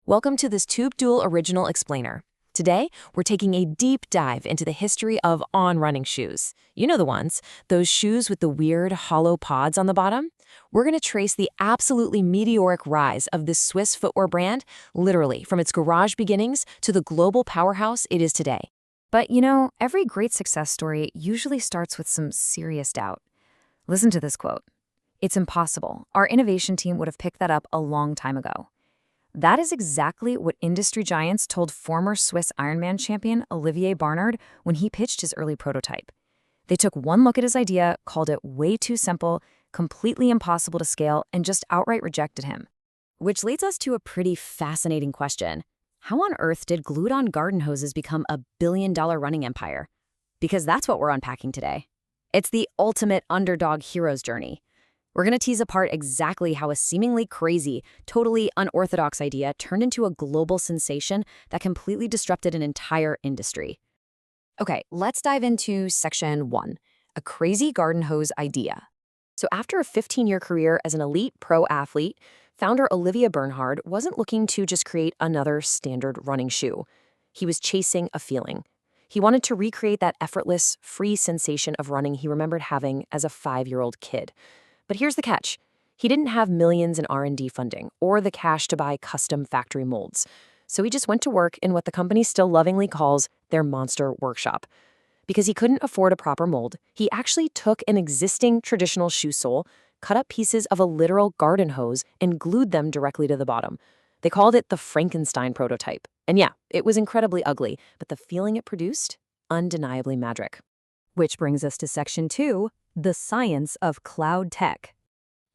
Welcome to this Tube Duel Original Explainer. Today, we're taking a deep dive into the history of on-running shoes. You know the ones, those shoes with the weird hollow pods on the bottom? We're going to trace the absolutely meteoric rise of this Swiss footwear brand, literally from its garage beginnings to the global powerhouse it is today. But you know, every great success story usually starts with some serious doubt. Listen to this quote. "It's impossible. Our innovation team would have picked that up a long time ago." That is exactly what industry giants told former Swiss Ironman champion Olivier Barnard when he pitched his early prototype. They took one look at his idea, called it way too simple, completely impossible to scale, and just outright rejected him. Which leads us to a pretty fascinating question. How on earth did glued-on garden hoses become a billion-dollar running empire? Because that's what we're unpacking today. It's the ultimate underdog hero's journey. We're going to tease apart exactly how a seemingly crazy, totally unorthodox idea turned into a global sensation that completely disrupted an entire industry. Okay, let's dive into Section 1, a crazy garden hose idea. So after a 15-year career as an elite pro athlete, founder Olivier Bernhard wasn't looking to just create another standard running shoe. He was chasing a feeling. He wanted to recreate that effortless, free sensation of running he remembered having as a 5-year-old kid. But here's the catch. He didn't have millions in R&D funding or the cash to buy custom factory molds. So he just went to work in what the company still lovingly calls their monster workshop. Because he couldn't afford a proper mold, he actually took an existing traditional shoe sole, cut up pieces of a literal garden hose, and glued them directly to the bottom. They called it the Frankenstein prototype. And yeah, it was incredibly ugly, but the feeling it produced, undeniably magic. Which brings us to Section 2, the science of CloudTec.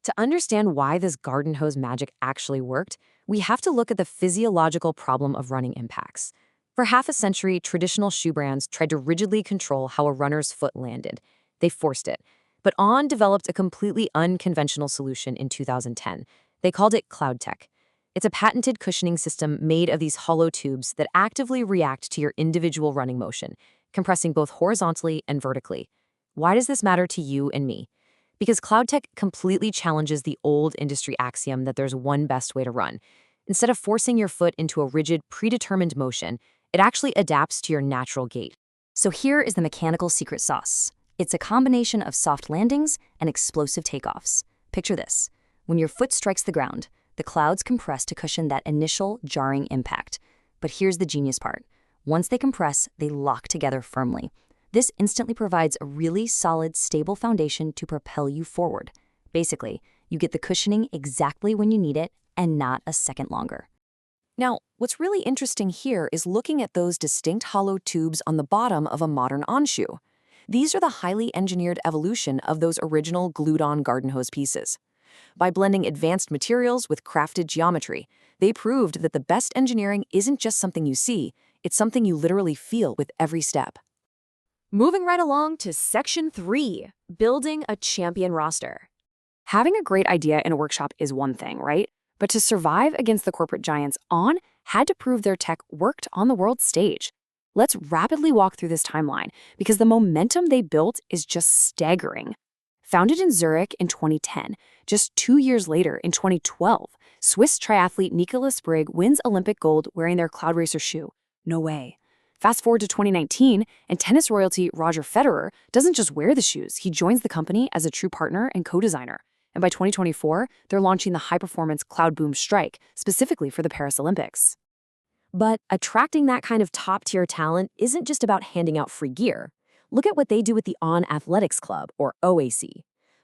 To understand why this garden hose magic actually worked, we have to look at the physiological problem of running impacts. For half a century, traditional shoe brands tried to rigidly control how a runner's foot landed. They forced it. But On developed a completely unconventional solution in 2010. They called it CloudTec. It's a patented cushioning system made of these hollow tubes that actively react to your individual running motion, compressing both horizontally and vertically. Why does this matter to you and me? Because CloudTec completely challenges the old industry axiom that there's one best way to run. Instead of forcing your foot into a rigid, predetermined motion, it actually adapts to your natural gait. So here is the mechanical secret sauce. It's a combination of soft landings and explosive takeoffs. Picture this. When your foot strikes the ground, the clouds compress to cushion that initial jarring impact. But here's the genius part. Once they compress, they lock together firmly. This instantly provides a really solid, stable foundation to propel you forward. Basically, you get the cushioning exactly when you need it and not a second longer. Now, what's really interesting here is looking at those distinct hollow tubes on the bottom of a modern On shoe. These are the highly engineered evolution of those original glued-on garden hose pieces. By blending advanced materials with crafted geometry, they proved that the best engineering isn't just something you see, it's something you literally feel with every step. Moving right along to Section 3, building a champion roster. Having a great idea in a workshop is one thing, right? But to survive against the corporate giants, On had to prove their tech worked on the world stage. Let's rapidly walk through this timeline because the momentum they built is just staggering. Founded in Zurich in 2010, just 2 years later, in 2012, Swiss triathlete Nicola Sprigg wins Olympic gold wearing their Cloudracer shoe. No way. Fast forward to 2019, and tennis royalty Roger Federer doesn't just wear the shoes, he joins the company as a true partner and co-designer. And by 2024, they're launching the high-performance Cloudboom Strike, specifically for the Paris Olympics. But attracting that kind of top-tier talent isn't just about handing out free gear. Look at what they do with the On Athletics Club, or OAC.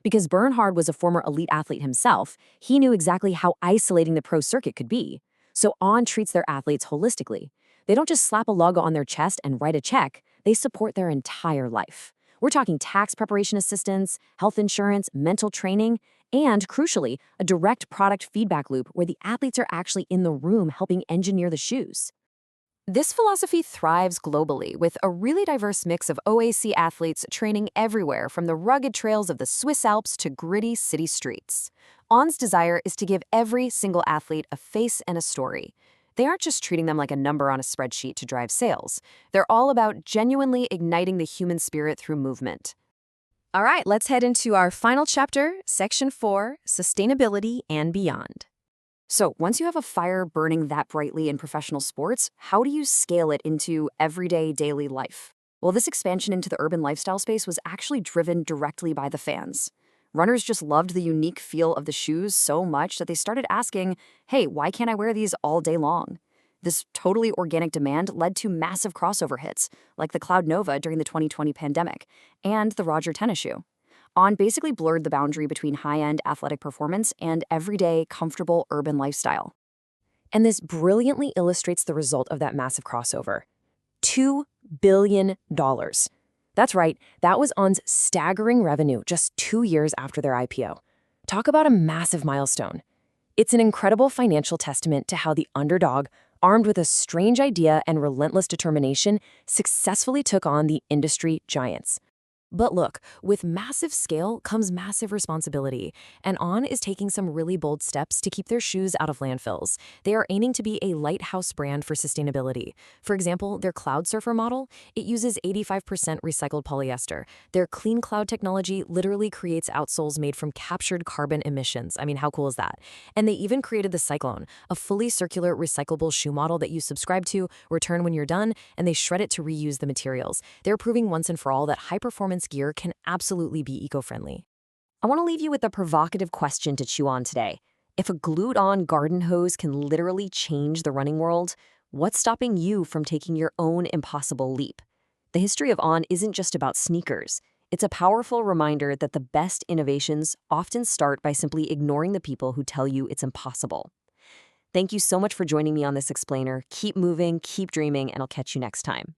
Because Bernhard was a former elite athlete himself, he knew exactly how isolating the pro circuit could be. So On treats their athletes holistically. They don't just slap a logo on their chest and write a check, they support their entire life. We're talking tax preparation assistance, health insurance, mental training, and, crucially, a direct product feedback loop where the athletes are actually in the room helping engineer the shoes. This philosophy thrives globally with a really diverse mix of OAC athletes training everywhere from the rugged trails of the Swiss Alps to gritty city streets. On's desire is to give every single athlete a face and a story. They aren't just treating them like a number on a spreadsheet to drive sales. They're all about genuinely igniting the human spirit through movement. All right, let's head into our final chapter, Section 4, Sustainability and Beyond. So, once you have a fire burning that brightly in professional sports, how do you scale it into everyday daily life? Well, this expansion into the urban lifestyle space was actually driven directly by the fans. Runners just loved the unique feel of the shoes so much that they started asking, hey, why can't I wear these all day long? This totally organic demand led to massive crossover hits, like the Cloud Nova during the 2020 pandemic, and the Roger tennis shoe. On basically blurred the boundary between high-end athletic performance and everyday, comfortable urban lifestyle. And this brilliantly illustrates the result of that massive crossover. $2 billion. That's right, that was On's staggering revenue just 2 years after their IPO. Talk about a massive milestone. It's an incredible financial testament to how the underdog, armed with a strange idea and relentless determination, successfully took on the industry giants. But look, with massive scale comes massive responsibility, and On is taking some really bold steps to keep their shoes out of landfills. They are aiming to be a lighthouse brand for sustainability. For example, their Cloudsurfer model, it uses 85% recycled polyester. Their Clean Cloud technology literally creates outsoles made from captured carbon emissions. I mean, how cool is that? And they even created the Cyclone, a fully circular recyclable shoe model that you subscribe to, return when you're done, and they shred it to reuse the materials. They're proving once and for all that high-performance gear can absolutely be eco-friendly. I want to leave you with a provocative question to chew on today. If a glued-on garden hose can literally change the running world, what's stopping you from taking your own impossible leap? The history of On isn't just about sneakers. It's a powerful reminder that the best innovations often start by simply ignoring the people who tell you it's impossible. Thank you so much for joining me on this explainer. Keep moving, keep dreaming, and I'll catch you next time.